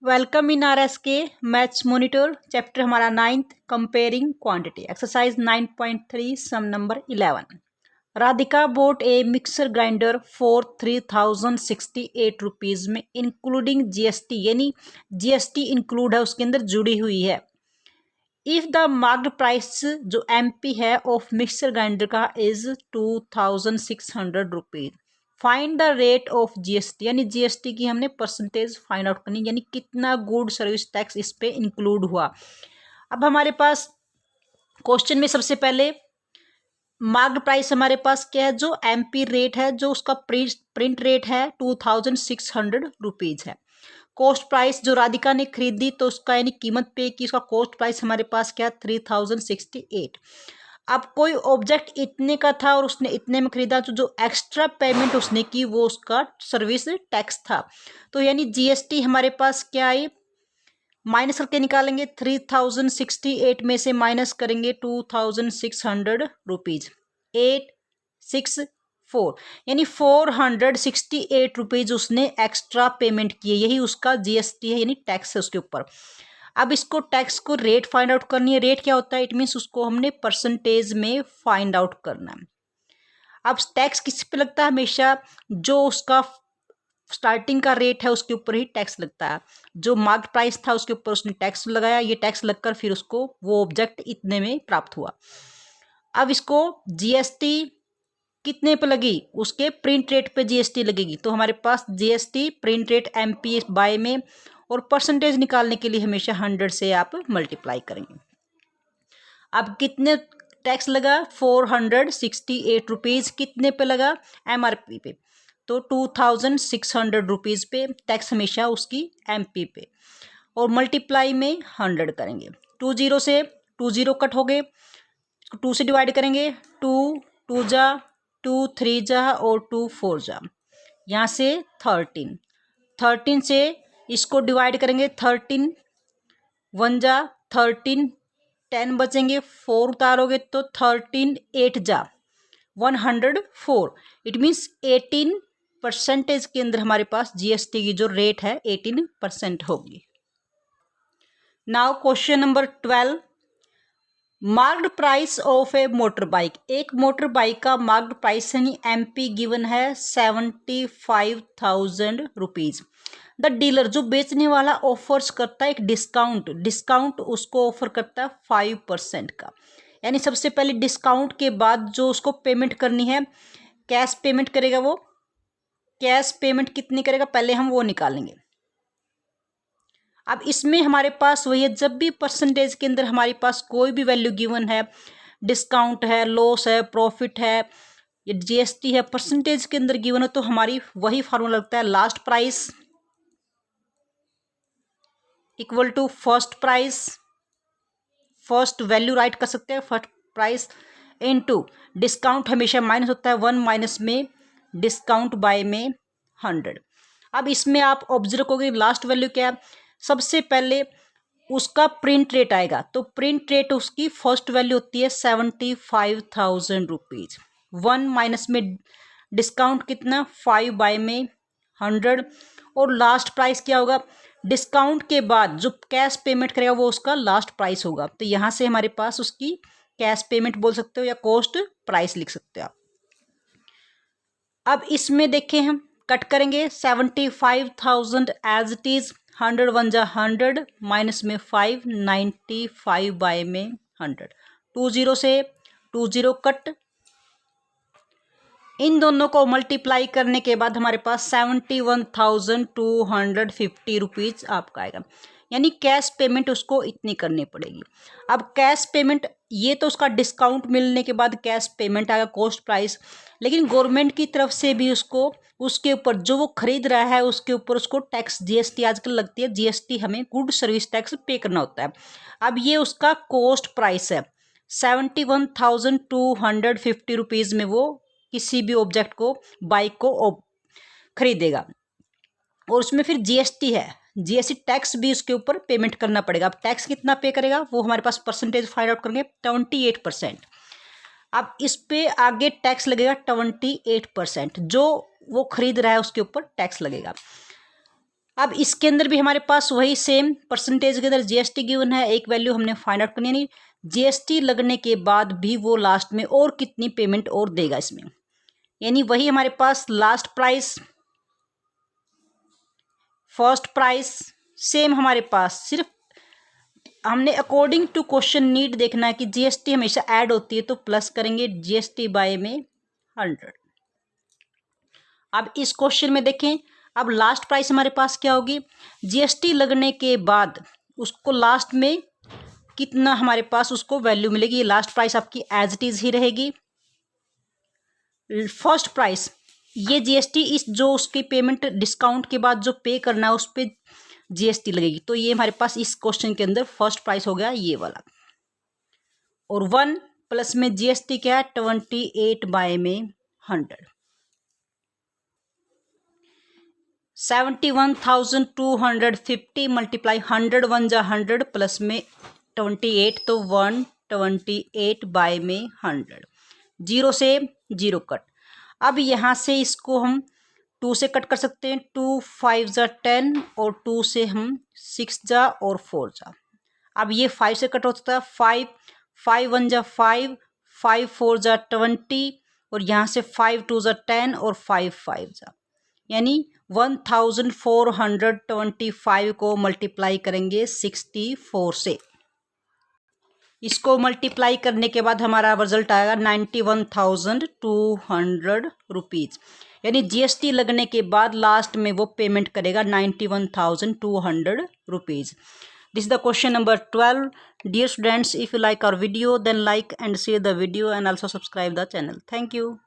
Welcome in R S K maths monitor chapter हमारा 9th comparing quantity exercise 9.3 sum number 11। Radhika bought a mixer grinder for 3068 rupees में including GST, यानी GST include है, उसके अंदर जुड़ी हुई है। इफ़ द मार्क्ड प्राइस जो एमपी है ऑफ मिक्सर ग्राइंडर का is 2600 rupees, find the rate of GST, यानी जीएसटी की हमने परसेंटेज फाइंड आउट करनी, यानी कितना गुड सर्विस टैक्स इस पे इंक्लूड हुआ। अब हमारे पास क्वेश्चन में सबसे पहले मार्क्ड प्राइस हमारे पास क्या है, जो एमपी रेट है, जो उसका प्रिंट रेट है 2600 रुपीज़ है। कॉस्ट प्राइस जो राधिका ने खरीदी तो उसका यानी कीमत पे की, उसका कॉस्ट प्राइस हमारे पास क्या 3068। अब कोई ऑब्जेक्ट इतने का था और उसने इतने में खरीदा, तो जो एक्स्ट्रा पेमेंट उसने की वो उसका सर्विस टैक्स था। तो यानी जीएसटी हमारे पास क्या आई, माइनस करके निकालेंगे, 3068 में से माइनस करेंगे 2600 रुपीज़, 864, यानी 468 रुपीज़ उसने एक्स्ट्रा पेमेंट किए, यही उसका जीएसटी है, यानी टैक्स है उसके ऊपर। अब इसको टैक्स को रेट फाइंड आउट करनी है। रेट क्या होता है, इट मीन्स उसको हमने परसेंटेज में फाइंड आउट करना है। अब टैक्स किस पे लगता है, हमेशा जो उसका स्टार्टिंग का रेट है उसके ऊपर ही टैक्स लगता है। जो मार्केट प्राइस था उसके ऊपर उसने टैक्स लगाया, ये टैक्स लगकर फिर उसको वो ऑब्जेक्ट इतने में प्राप्त हुआ। अब इसको जीएसटी कितने पे लगी, उसके प्रिंट रेट पे जीएसटी लगेगी। तो हमारे पास GST print rate MP by में, और परसेंटेज निकालने के लिए हमेशा 100 से आप मल्टीप्लाई करेंगे। अब कितने टैक्स लगा, 468 रुपीज़ कितने पे लगा, एमआरपी पे, तो 2600 रुपीज़ पे टैक्स हमेशा उसकी एमपी पे, और मल्टीप्लाई में 100 करेंगे। 20 से 20 कट हो गए, 2 से डिवाइड करेंगे, 2 2 जा, 2 3 जा और 2 4 जा, यहाँ से 13 से इसको डिवाइड करेंगे, 13 1 जा 13, 10 बचेंगे, 4 उतारोगे तो 13 8 जा 104, इट मीन्स 18% के अंदर हमारे पास जीएसटी की जो रेट है 18% होगी। Now question number 12, marked price of A motor bike, एक मोटर बाइक का मार्क्ड प्राइस यानी एमपी गिवन है 75,000 रुपीज़। द डीलर जो बेचने वाला ऑफर्स करता है एक डिस्काउंट उसको ऑफर करता है 5% का, यानी सबसे पहले डिस्काउंट के बाद जो उसको पेमेंट करनी है, कैश पेमेंट करेगा, वो कैश पेमेंट कितनी करेगा पहले हम वो निकालेंगे। अब इसमें हमारे पास वही है, जब भी परसेंटेज के अंदर हमारे पास कोई भी वैल्यू गिवन है, डिस्काउंट है, लॉस है, प्रॉफिट है, या जीएसटी है, परसेंटेज के अंदर गिवन है, तो हमारी वही फार्मूला लगता है, last price equal to first price, first value right कर सकते हैं, फर्स्ट प्राइस इनटू डिस्काउंट हमेशा माइनस होता है, 1 माइनस में डिस्काउंट बाय में 100। अब इसमें आप ऑब्जर्व करोगे लास्ट वैल्यू क्या है, सबसे पहले उसका प्रिंट रेट आएगा, तो प्रिंट रेट उसकी फर्स्ट वैल्यू होती है 75,000 रुपीज़, 1 माइनस में डिस्काउंट कितना 5 बाय में 100, और लास्ट प्राइस क्या होगा, डिस्काउंट के बाद जो कैश पेमेंट करेगा वो उसका लास्ट प्राइस होगा। तो यहाँ से हमारे पास उसकी कैश पेमेंट बोल सकते हो या कॉस्ट प्राइस लिख सकते हो आप। अब इसमें देखें हम कट करेंगे, 75,000 एज इट इज़, 100 1 जा 100 माइनस में 5, 95 बाय में 100, 20 से 20 कट, इन दोनों को मल्टीप्लाई करने के बाद हमारे पास 71,250 रुपीज़ आपका आएगा, यानी कैश पेमेंट उसको इतनी करनी पड़ेगी। अब कैश पेमेंट ये तो उसका डिस्काउंट मिलने के बाद कैश पेमेंट आएगा, कॉस्ट प्राइस, लेकिन गवर्नमेंट की तरफ से भी उसको उसके ऊपर जो वो खरीद रहा है उसके ऊपर उसको टैक्स जीएसटी आजकल लगती है, जीएसटी हमें गुड सर्विस टैक्स पे करना होता है। अब ये उसका कॉस्ट प्राइस है, 71,250 रुपीज़ में वो किसी भी ऑब्जेक्ट को, बाइक को खरीदेगा, और उसमें फिर जीएसटी है, जीएसटी टैक्स भी उसके ऊपर पेमेंट करना पड़ेगा। अब टैक्स कितना पे करेगा वो हमारे पास परसेंटेज फाइंड आउट करेंगे, 28%। अब इस पे आगे टैक्स लगेगा 28%, जो वो खरीद रहा है उसके ऊपर टैक्स लगेगा। अब इसके अंदर भी हमारे पास वही सेम परसेंटेज के अंदर जीएसटी गिवन है, एक वैल्यू हमने फाइंड आउट करनी है। यानी जीएसटी लगने के बाद भी वो लास्ट में और कितनी पेमेंट और देगा इसमें, यानी वही हमारे पास last price, first price same हमारे पास, सिर्फ हमने अकॉर्डिंग टू क्वेश्चन नीड देखना है कि जीएसटी हमेशा ऐड होती है तो प्लस करेंगे जीएसटी बाय में 100। अब इस क्वेश्चन में देखें, अब लास्ट प्राइस हमारे पास क्या होगी, जीएसटी लगने के बाद उसको लास्ट में कितना हमारे पास उसको वैल्यू मिलेगी, लास्ट प्राइस आपकी एज इट इज ही रहेगी। फर्स्ट प्राइस ये जीएसटी इस जो उसकी पेमेंट डिस्काउंट के बाद जो पे करना है उस पर जीएसटी लगेगी, तो ये हमारे पास इस क्वेश्चन के अंदर फर्स्ट प्राइस हो गया ये वाला। और 1 प्लस में जीएसटी क्या है 28 बाय में 100, 71,250 मल्टीप्लाई 100 1 जा 100 प्लस में 28 तो 128 बाय में 100, 0 से 0 कट। अब यहाँ से इसको हम 2 से कट कर सकते हैं, 2 5 जा 10 और 2 से हम 6 जा और 4 जा। अब ये 5 से कट हो सकता है, 5 5 1 जा 5, 5 4 जा 20 और यहाँ से 5 2 जा 10 और 5 5 जा, यानी 1425 को मल्टीप्लाई करेंगे 64 से। इसको मल्टीप्लाई करने के बाद हमारा रिजल्ट आएगा 91,200 रुपीज़, यानी जीएसटी लगने के बाद लास्ट में वो पेमेंट करेगा 91,200 rupees. This is the question number 12। Dear students, if you like our video then like and share the video and also subscribe the channel. Thank you.